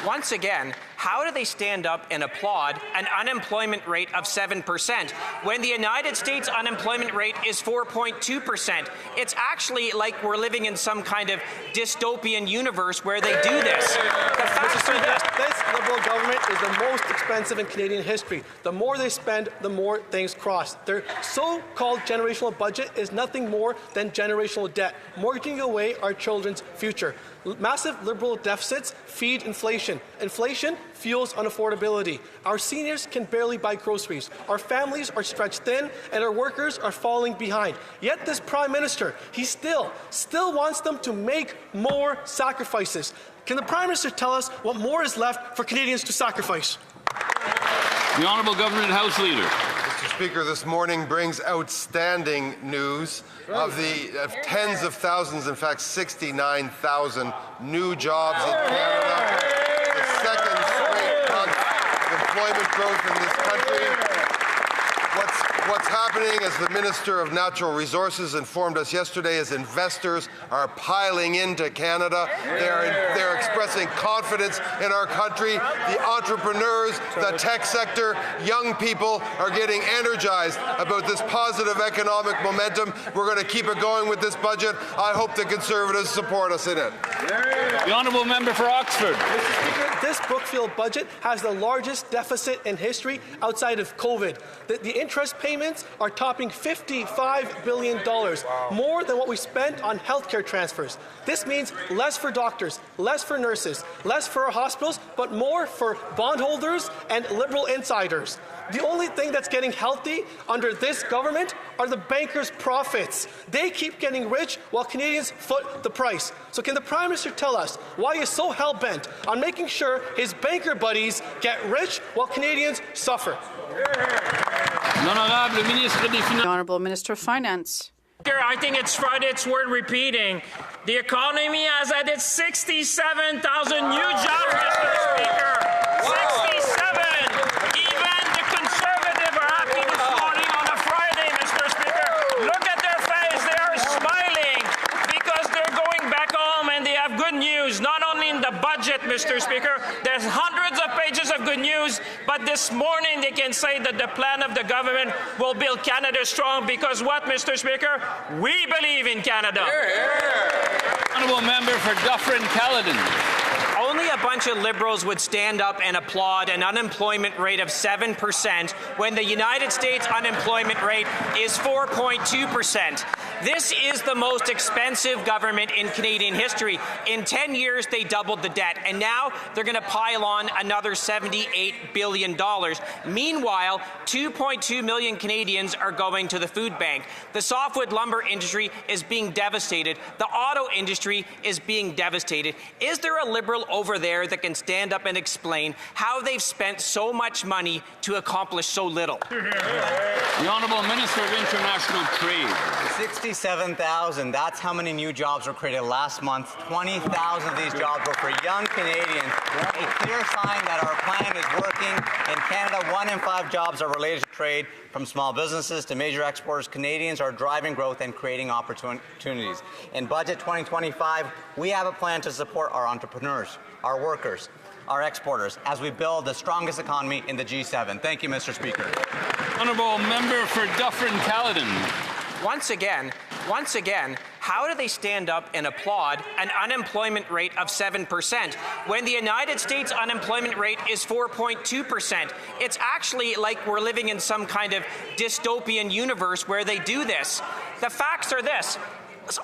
Once again, how do they stand up and applaud an unemployment rate of 7% when the United States unemployment rate is 4.2%? It's actually like we're living in some kind of dystopian universe where they do this. The facts are this. This Liberal government is the most expensive in Canadian history. The more they spend, the more things cross. Their so-called generational budget is nothing more than generational debt, mortgaging away our children's future. Massive Liberal deficits feed inflation. Inflation fuels unaffordability. Our seniors can barely buy groceries. Our families are stretched thin, and our workers are falling behind. Yet this Prime Minister, he still wants them to make more sacrifices. Can the Prime Minister tell us what more is left for Canadians to sacrifice? The Honourable Government House Leader. Mr. Speaker, this morning brings outstanding news of tens of thousands, in fact 69,000 new jobs in Canada. The second straight month of employment growth in this country. What's happening, as the Minister of Natural Resources informed us yesterday, is investors are piling into Canada. They're expressing confidence in our country. The entrepreneurs, the tech sector, young people are getting energized about this positive economic momentum. We're going to keep it going with this budget. I hope the Conservatives support us in it. The Honourable Member for Oxford. Mr. Speaker, this Brookfield budget has the largest deficit in history outside of COVID. The interest payments are topping $55 billion, more than what we spent on healthcare transfers. This means less for doctors, less for nurses, less for our hospitals, but more for bondholders and Liberal insiders. The only thing that's getting healthy under this government are the bankers' profits. They keep getting rich while Canadians foot the price. So can the Prime Minister tell us why he is so hell-bent on making sure his banker buddies get rich while Canadians suffer? The Honourable Minister of Finance. I think it's worth repeating. The economy has added 67,000 new jobs, Mr. Speaker. 67! Even the Conservatives are happy this morning on a Friday, Mr. Speaker. Look at their face. They are smiling because they're going back home and they have good news. Not only in the budget, Mr. Speaker, there's hundreds of pages of good news, but this morning they can say that the plan of the government will build Canada strong because what, Mr. Speaker? We believe in Canada. Honourable Member for Dufferin-Caledon. Only a bunch of Liberals would stand up and applaud an unemployment rate of 7% when the United States unemployment rate is 4.2%. This is the most expensive government in Canadian history. In 10 years, they doubled the debt, and now they're going to pile on another $78 billion. Meanwhile, 2.2 million Canadians are going to the food bank. The softwood lumber industry is being devastated. The auto industry is being devastated. Is there a Liberal over there that can stand up and explain how they've spent so much money to accomplish so little? The Honourable Minister of International Trade. 67,000. That's how many new jobs were created last month. 20,000 of these jobs were for young Canadians. A clear sign that our plan is working. In Canada, 1 in 5 jobs are related to trade. From small businesses to major exporters, Canadians are driving growth and creating opportunities. In Budget 2025, we have a plan to support our entrepreneurs, our workers, our exporters, as we build the strongest economy in the G7. Thank you, Mr. Speaker. Honourable Member for Dufferin-Caledon. Once again, how do they stand up and applaud an unemployment rate of 7% when the United States unemployment rate is 4.2%? It's actually like we're living in some kind of dystopian universe where they do this. The facts are this.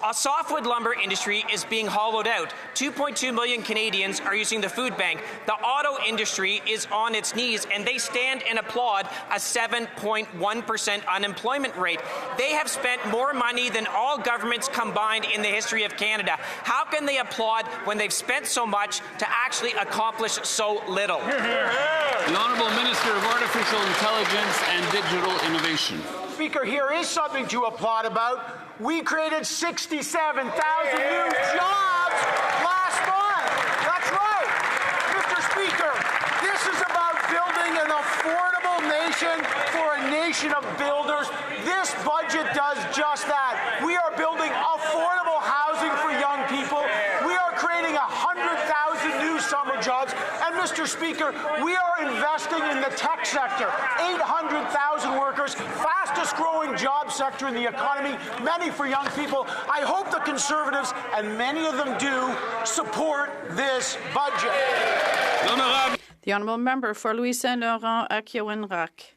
A softwood lumber industry is being hollowed out. 2.2 million Canadians are using the food bank. The auto industry is on its knees, and they stand and applaud a 7.1% unemployment rate. They have spent more money than all governments combined in the history of Canada. How can they applaud when they've spent so much to actually accomplish so little? The Honourable Minister of Artificial Intelligence and Digital Innovation. Speaker, here is something to applaud about. We created 67,000 new jobs last month. That's right. Mr. Speaker, this is about building an affordable nation for a nation of builders. This budget does just that. We are building affordable housing for young people. We are creating 100,000 new summer jobs. And Mr. Speaker, we are investing in the tech sector. 800,000 workers, fastest growing job sector in the economy, many for young people. I hope the Conservatives, and many of them do, support this budget. The honourable member for Louis Saint Laurent Aquia-Winrac.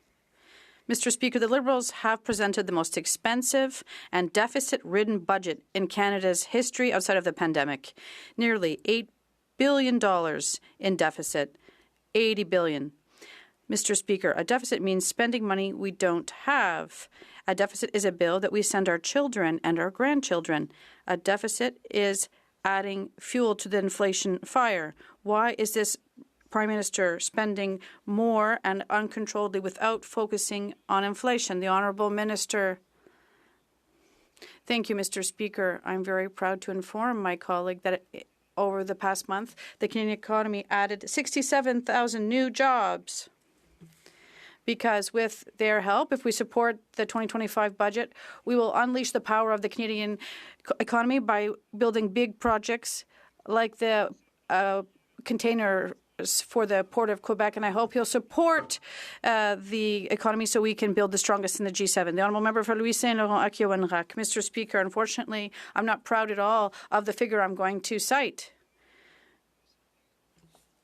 Mr. Speaker, the Liberals have presented the most expensive and deficit-ridden budget in Canada's history outside of the pandemic. Nearly $8 billion in deficit. $80 billion. Mr. Speaker, a deficit means spending money we don't have. A deficit is a bill that we send our children and our grandchildren. A deficit is adding fuel to the inflation fire. Why is this Prime Minister spending more and uncontrolledly without focusing on inflation? The Honourable Minister. Thank you, Mr. Speaker. I'm very proud to inform my colleague that over the past month, the Canadian economy added 67,000 new jobs. Because with their help, if we support the 2025 budget, we will unleash the power of the Canadian economy by building big projects like the container for the Port of Quebec, and I hope he'll support the economy so we can build the strongest in the G7. The honourable member for Louis Saint Laurent Aquia-Winrac. Mr. Speaker, unfortunately, I'm not proud at all of the figure I'm going to cite.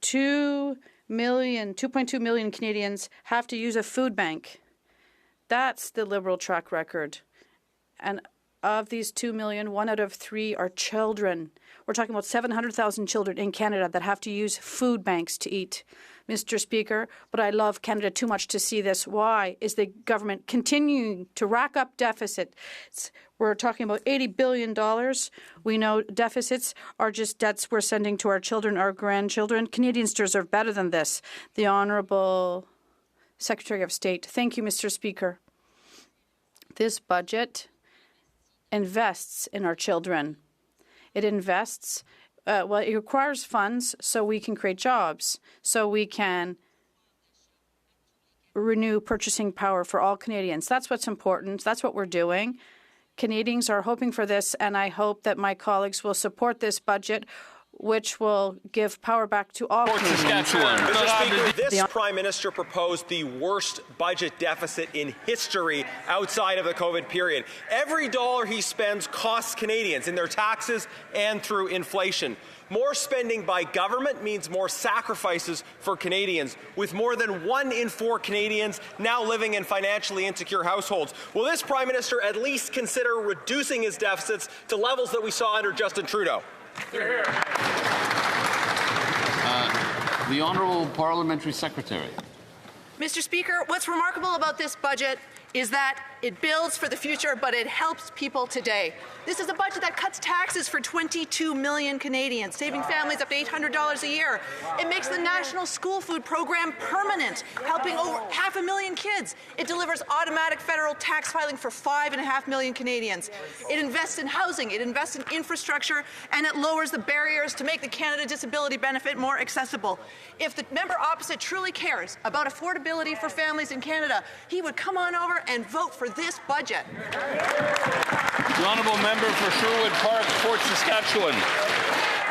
2.2 million Canadians have to use a food bank. That's the Liberal track record. And of these 2 million, 1 out of 3 are children. We're talking about 700,000 children in Canada that have to use food banks to eat. Mr. Speaker, but I love Canada too much to see this. Why is the government continuing to rack up deficits? We're talking about $80 billion. We know deficits are just debts we're sending to our children, our grandchildren. Canadians deserve better than this. The Honourable Secretary of State. Thank you, Mr. Speaker. This budget invests in our children. It invests, it requires funds so we can create jobs, so we can renew purchasing power for all Canadians. That's what's important. That's what we're doing. Canadians are hoping for this, and I hope that my colleagues will support this budget, which will give power back to all Canadians. Mr. Speaker, this Prime Minister proposed the worst budget deficit in history outside of the COVID period. Every dollar he spends costs Canadians in their taxes and through inflation. More spending by government means more sacrifices for Canadians, with more than 1 in 4 Canadians now living in financially insecure households. Will this Prime Minister at least consider reducing his deficits to levels that we saw under Justin Trudeau? The Honourable Parliamentary Secretary. Mr. Speaker, what's remarkable about this budget is that it builds for the future, but it helps people today. This is a budget that cuts taxes for 22 million Canadians, saving families up to $800 a year. It makes the National School Food Program permanent, helping over 500,000 kids. It delivers automatic federal tax filing for 5.5 million Canadians. It invests in housing, it invests in infrastructure, and it lowers the barriers to make the Canada Disability Benefit more accessible. If the member opposite truly cares about affordability for families in Canada, he would come on over and vote for this budget. The honourable member for Sherwood Park, Fort Saskatchewan.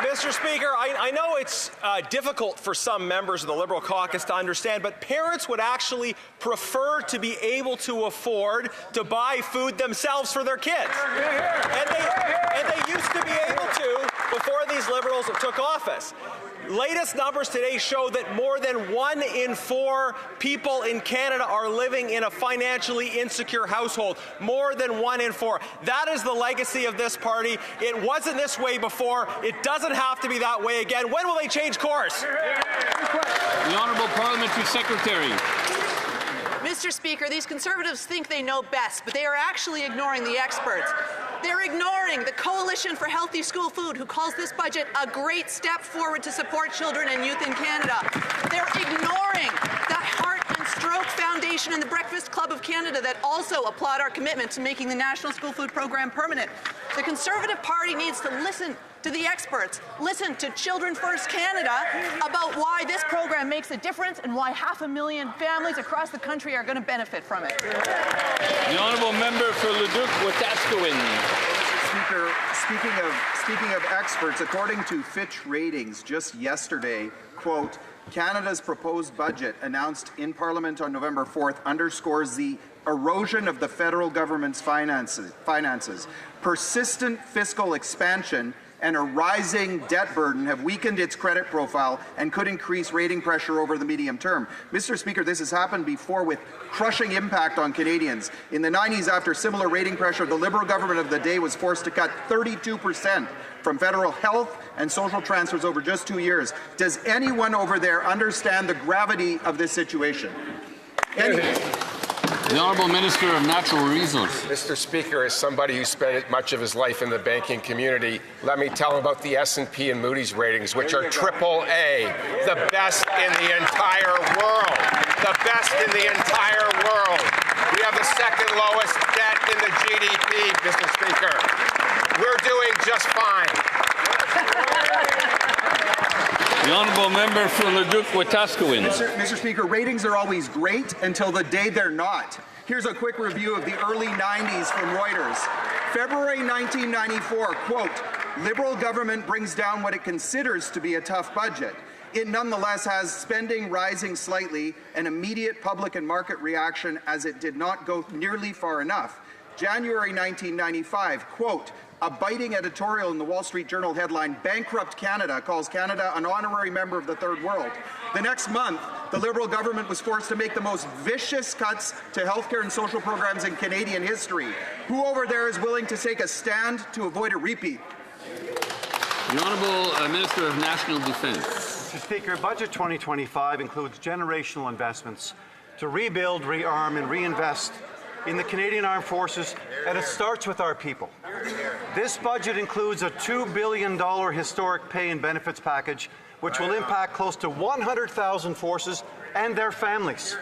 Mr. Speaker, I know it's difficult for some members of the Liberal caucus to understand, but parents would actually prefer to be able to afford to buy food themselves for their kids. And they used to be able to before these Liberals took office. Latest numbers today show that more than 1 in 4 people in Canada are living in a financially insecure household. More than 1 in 4. That is the legacy of this party. It wasn't this way before. It doesn't have to be that way again. When will they change course? The Honourable Parliamentary Secretary. Mr. Speaker, these Conservatives think they know best, but they are actually ignoring the experts. They're ignoring the Coalition for Healthy School Food, who calls this budget a great step forward to support children and youth in Canada. They're ignoring the Heart and Stroke Foundation and the Breakfast Club of Canada that also applaud our commitment to making the National School Food Program permanent. The Conservative Party needs to listen to the experts, listen to Children First Canada about why this program makes a difference and why 500,000 families across the country are going to benefit from it. The honourable member for Leduc-Wetaskiwin. Speaker, speaking of experts, according to Fitch Ratings just yesterday, quote, Canada's proposed budget announced in Parliament on November 4th underscores the erosion of the federal government's finances. Persistent fiscal expansion and a rising debt burden have weakened its credit profile and could increase rating pressure over the medium term. Mr. Speaker, this has happened before with crushing impact on Canadians. In the 90s, after similar rating pressure, the Liberal government of the day was forced to cut 32% from federal health and social transfers over just 2 years. Does anyone over there understand the gravity of this situation? The Honourable Minister of Natural Resources. Mr. Speaker, as somebody who spent much of his life in the banking community, let me tell him about the S&P and Moody's ratings, which are AAA, the best in the entire world. The best in the entire world. We have the second lowest debt in the GDP, Mr. Speaker. We're doing just fine. The Honourable Member for Leduc-Wetaskiwin. Mr. Speaker, ratings are always great until the day they're not. Here's a quick review of the early 90s from Reuters. February 1994, quote, Liberal government brings down what it considers to be a tough budget. It nonetheless has spending rising slightly, an immediate public and market reaction as it did not go nearly far enough. January 1995, quote, a biting editorial in the Wall Street Journal headline, Bankrupt Canada calls Canada an honorary member of the Third World. The next month, the Liberal government was forced to make the most vicious cuts to healthcare and social programs in Canadian history. Who over there is willing to take a stand to avoid a repeat? The Honourable Minister of National Defence. Mr. Speaker, Budget 2025 includes generational investments to rebuild, rearm and reinvest in the Canadian Armed Forces, and it starts with our people. This budget includes a $2 billion historic pay and benefits package, which will impact close to 100,000 forces and their families.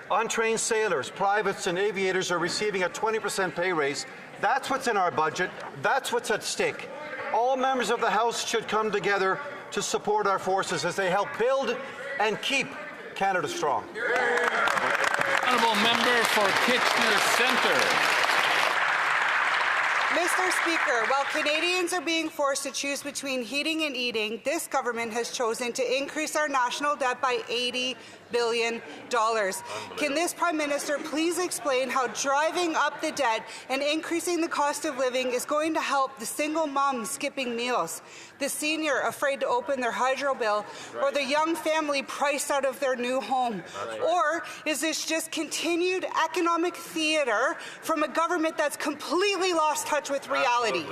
Untrained sailors, privates and aviators are receiving a 20% pay raise. That's what's in our budget. That's what's at stake. All members of the House should come together to support our forces as they help build and keep Canada strong. Honourable Member for Kitchener Centre. Mr. Speaker, while Canadians are being forced to choose between heating and eating, this government has chosen to increase our national debt by $80 billion. Can this Prime Minister please explain how driving up the debt and increasing the cost of living is going to help the single mom skipping meals, the senior afraid to open their hydro bill, or the young family priced out of their new home? Or is this just continued economic theatre from a government that's completely lost touch with reality?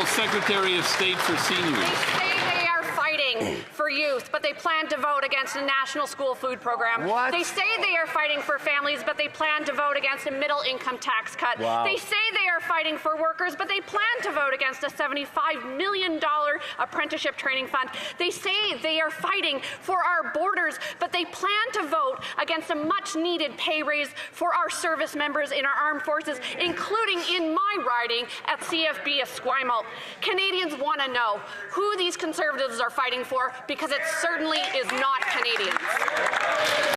Secretary of State for Seniors. They say they are fighting for youth, but they plan to vote against a national school food program. What? They say they are fighting for families, but they plan to vote against a middle-income tax cut. Wow. They say they are fighting for workers, but they plan to vote against a $75 million apprenticeship training fund. They say they are fighting for our borders, but they plan to vote against a much-needed pay raise for our service members in our armed forces, including in my riding at CFB Esquimalt. Canadians want to know who these Conservatives are fighting for, because it certainly is not Canadians.